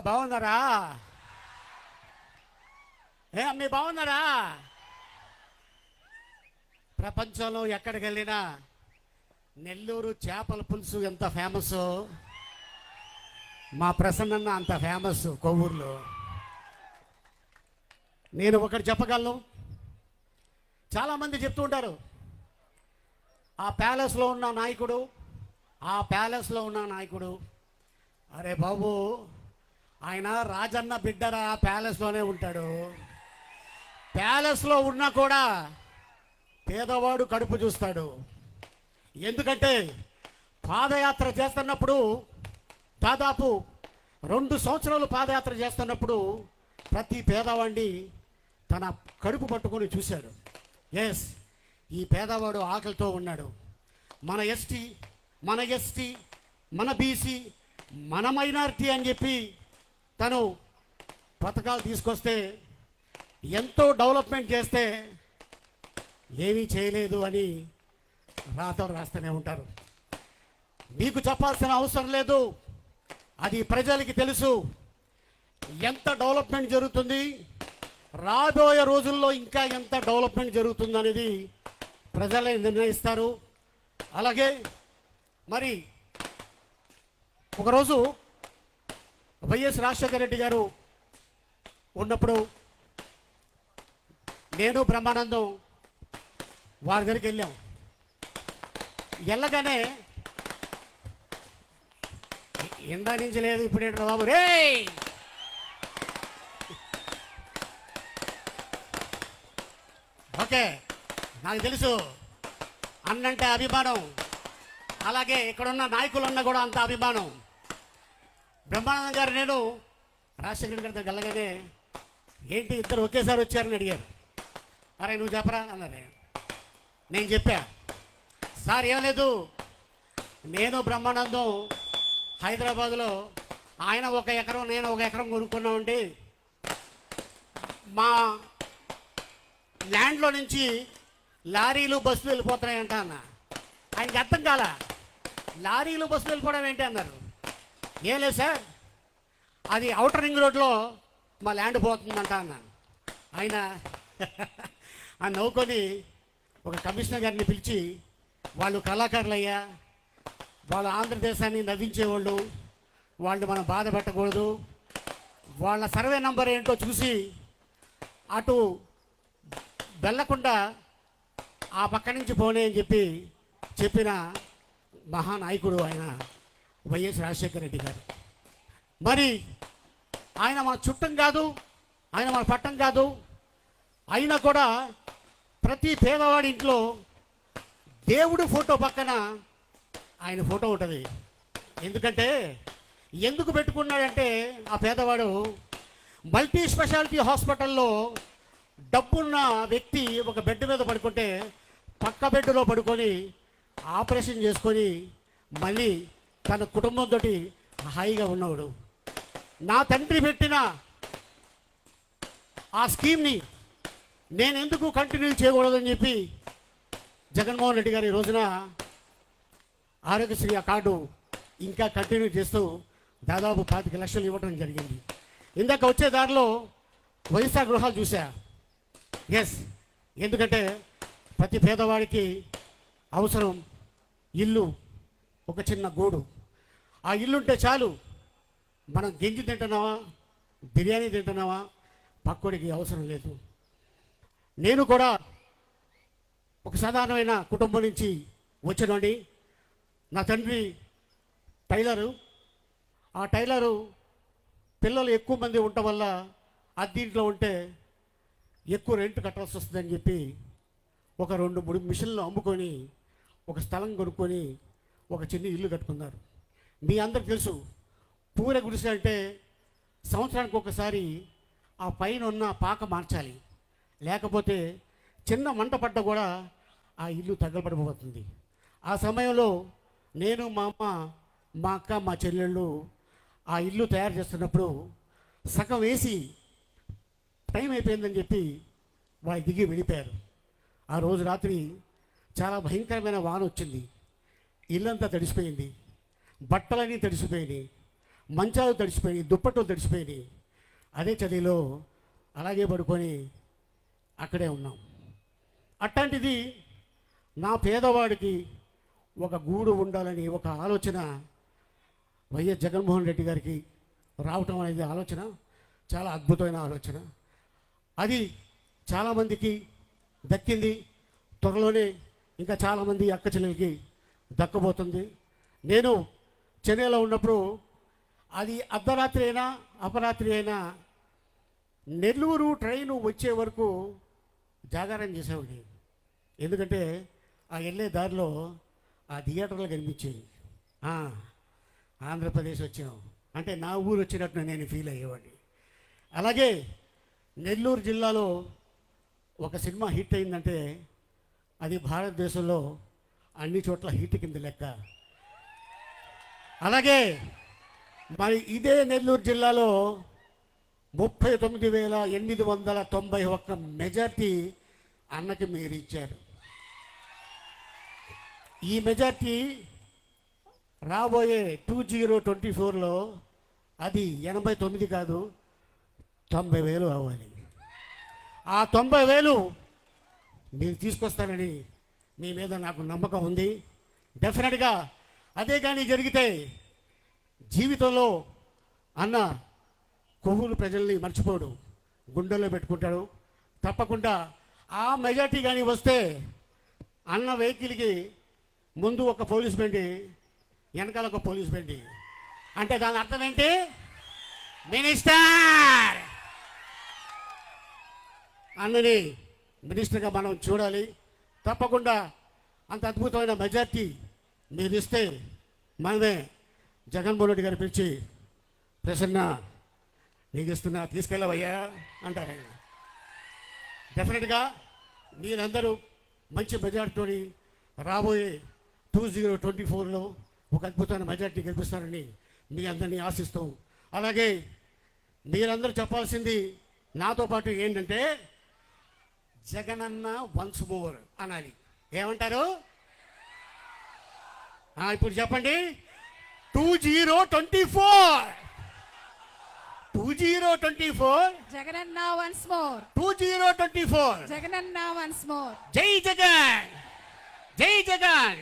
బాగున్నారా? అమ్మి బాగున్నారా? ప్రపంచంలో ఎక్కడికి వెళ్ళినా నెల్లూరు చేపల పులుసు ఎంత ఫేమస్, మా ప్రసన్న అంత ఫేమస్ కొవ్వూరులో. నేను ఒకటి చెప్పగలను, చాలామంది చెప్తూ ఉంటారు ఆ ప్యాలెస్లో ఉన్న నాయకుడు, ఆ ప్యాలెస్లో ఉన్న నాయకుడు. అరే బాబు, ఆయన రాజన్న బిడ్డరా, ప్యాలెస్లోనే ఉంటాడు. ప్యాలెస్లో ఉన్నా కూడా పేదవాడు కడుపు చూస్తాడు. ఎందుకంటే పాదయాత్ర చేస్తున్నప్పుడు, దాదాపు 2 సంవత్సరాలు పాదయాత్ర చేస్తున్నప్పుడు ప్రతి పేదవాడిని తన కడుపు పట్టుకొని చూశాడు. ఎస్, ఈ పేదవాడు ఆకలితో ఉన్నాడు. మన ఎస్టీ, మన బీసీ, మన మైనారిటీ అని చెప్పి తను పథకాలు తీసుకొస్తే, ఎంతో డెవలప్మెంట్ చేస్తే ఏమీ చేయలేదు అని రాస్తూనే ఉంటారు. మీకు చెప్పాల్సిన అవసరం లేదు, అది ప్రజలకి తెలుసు. ఎంత డెవలప్మెంట్ జరుగుతుంది, రాబోయే రోజుల్లో ఇంకా ఎంత డెవలప్మెంట్ జరుగుతుంది అనేది ప్రజలే నిర్ణయిస్తారు. అలాగే మరి ఒకరోజు వైఎస్ రాజశేఖర రెడ్డి గారు ఉన్నప్పుడు నేను బ్రహ్మానందం వారి దగ్గరికి వెళ్ళాం. వెళ్ళగానే ఇందా నుంచి లేదు, ఇప్పుడు ఏంటో బాబు రే, ఓకే నాకు తెలుసు అన్నంటే అభిమానం, అలాగే ఇక్కడున్న నాయకులున్నా కూడా అంత అభిమానం. బ్రహ్మానందం గారు నేను రాజశేఖర గారి దగ్గర వెళ్ళగానే, ఏంటి ఇద్దరు ఒకేసారి వచ్చారని అడిగారు. అరే నువ్వు చెప్పరా అన్నది. నేను చెప్పా, సార్ ఏం లేదు, నేను బ్రహ్మానందం హైదరాబాదులో ఆయన 1 ఎకరం నేను 1 ఎకరం కొనుక్కున్నామండి. మా ల్యాండ్లో నుంచి లారీలు బస్సులు వెళ్ళిపోతున్నాయంట అన్న. ఆయనకి అర్థం కాల, లారీలు బస్సులు వెళ్ళిపోవడం ఏంటి అన్నారు. ఏం లేదు సార్, అది ఔటర్ రింగ్ రోడ్లో మా ల్యాండ్ పోతుందంట అన్నాను. ఆయన ఆ నవ్వుకొని ఒక కమిషనర్ గారిని పిలిచి, వాళ్ళు కళాకారులు అయ్యా, వాళ్ళు ఆంధ్రదేశాన్ని నవ్వించేవాళ్ళు, వాళ్ళు మనం బాధ పెట్టకూడదు, వాళ్ళ సర్వే నంబర్ ఏంటో చూసి అటు వెళ్ళకుండా ఆ పక్క నుంచి పోనే అని చెప్పిన మహానాయకుడు ఆయన వైఎస్ రాజశేఖర రెడ్డి గారు. మరి ఆయన మన చుట్టం కాదు, ఆయన మన పట్టం కాదు, అయినా కూడా ప్రతి పేదవాడి ఇంట్లో దేవుడు ఫోటో పక్కన ఆయన ఫోటో ఉంటుంది. ఎందుకంటే ఎందుకు పెట్టుకున్నాడంటే, ఆ పేదవాడు మల్టీ స్పెషాలిటీ హాస్పిటల్లో డబ్బున్న వ్యక్తి ఒక బెడ్ మీద పడుకుంటే పక్క బెడ్లో పడుకొని ఆపరేషన్ చేసుకొని మళ్ళీ తన కుటుంబంతో హాయిగా ఉన్నవాడు. నా తండ్రి పెట్టిన ఆ స్కీమ్ని నేను ఎందుకు కంటిన్యూ చేయకూడదని చెప్పి జగన్మోహన్ రెడ్డి గారు ఈ రోజున ఆరోగ్యశ్రీ ఆ కార్డు ఇంకా కంటిన్యూ చేస్తూ దాదాపు 25 లక్షలు ఇవ్వడం జరిగింది. ఇందాక వచ్చే దారిలో వైఎస్ఆర్ గృహాలు చూసా. ఎస్, ఎందుకంటే ప్రతి పేదవాడికి అవసరం ఇల్లు, ఒక చిన్న గూడు. ఆ ఇల్లు ఉంటే చాలు, మనం గింజి తింటున్నావా, బిర్యానీ తింటున్నావా, పక్కోడికి అవసరం లేదు. నేను కూడా ఒక సాధారణమైన కుటుంబం నుంచి వచ్చినండి. నా తండ్రి టైలరు. ఆ టైలరు పిల్లలు ఎక్కువ మంది ఉండటం వల్ల అద్దీంట్లో ఉంటే ఎక్కువ రెంట్ కట్టాల్సి వస్తుందని చెప్పి ఒక 2-3 మిషన్లు అమ్ముకొని ఒక స్థలం కొనుక్కొని ఒక చిన్న ఇల్లు కట్టుకున్నారు. మీ అందరికి తెలుసు, పూర గుడిసె అంటే సంవత్సరానికి ఒకసారి ఆ పైన ఉన్న పాక మార్చాలి, లేకపోతే చిన్న మంట పడ్డ కూడా ఆ ఇల్లు తగలబడిపోతుంది. ఆ సమయంలో నేను, మా అమ్మ, మా అక్క, మా చెల్లెళ్ళు ఆ ఇల్లు తయారు చేస్తున్నప్పుడు సగం వేసి టైం అయిపోయిందని చెప్పి వాళ్ళు దిగి వెళ్ళిపోయారు. ఆ రోజు రాత్రి చాలా భయంకరమైన వాన వచ్చింది. ఇల్లంతా తడిసిపోయింది, బట్టలన్నీ తడిసిపోయినాయి. మంచాలు తడిసిపోయి దుప్పట్లు తడిసిపోయి అదే చలిలో అలాగే పడుకొని అక్కడే ఉన్నాం. అట్లాంటిది నా పేదవాడికి ఒక గూడు ఉండాలని ఒక ఆలోచన వైఎస్ జగన్మోహన్ రెడ్డి గారికి రావటం అనేది ఆలోచన చాలా అద్భుతమైన ఆలోచన. అది చాలామందికి దక్కింది. త్వరలోనే ఇంకా చాలామంది అక్క చెల్లెలకి దక్కబోతుంది. నేను చెన్నైలో ఉన్నప్పుడు అది అర్ధరాత్రి అయినా అపరాత్రి అయినా నెల్లూరు ట్రైను వచ్చే వరకు జాగారం చేసేవాడిని. ఎందుకంటే ఆ వెళ్ళే దారిలో ఆ థియేటర్లు కనిపించేవి. ఆంధ్రప్రదేశ్ వచ్చాం అంటే నా ఊరు వచ్చినట్టు నేను ఫీల్ అయ్యేవాడిని. అలాగే నెల్లూరు జిల్లాలో ఒక సినిమా హిట్ అయిందంటే అది భారతదేశంలో అన్ని చోట్ల హిట్ కింద లెక్క. అలాగే మరి ఇదే నెల్లూరు జిల్లాలో 39,891 మెజార్టీ అన్నకి మీరు ఇచ్చారు. ఈ మెజార్టీ రాబోయే 2024లో అది 89 కాదు 90,000 అవ్వాలి. ఆ 90,000 మీరు తీసుకొస్తారని మీ మీద నాకు నమ్మకం ఉంది. డెఫినెట్గా అదే కానీ జరిగితే జీవితంలో అన్న కొవ్వూరు ప్రజల్ని మర్చిపోడు, గుండెల్లో పెట్టుకుంటాడు. తప్పకుండా ఆ మెజార్టీ కానీ వస్తే అన్న వెహికల్కి ముందు ఒక పోలీస్ బండి, వెనకాల ఒక పోలీస్ బండి. అంటే దాని అర్థం ఏంటి? మినిస్టర్ అన్నని మినిస్టర్గా మనం చూడాలి. తప్పకుండా అంత అద్భుతమైన మెజార్టీ మీరు ఇస్తే మనమే జగన్మోహన్ రెడ్డి గారు పిలిచి ప్రసన్న నీకు ఇస్తున్నా తీసుకెళ్ళవయ్యా అంటారు ఆయన. డెఫినెట్గా మీరందరూ మంచి మెజార్టీతో రాబోయే 2024లో ఒక అద్భుతమైన మెజార్టీ గెలిపిస్తారని మీ అందరినీ ఆశిస్తూ, అలాగే మీరందరూ చెప్పాల్సింది నాతో పాటు ఏంటంటే జగనన్న వన్స్ మోర్ అనాలి. ఏమంటారు? ఇప్పుడు చెప్పండి. 2024 Jagananna once more. 2024 Jagananna once more. జై జగన్, జై జగన్.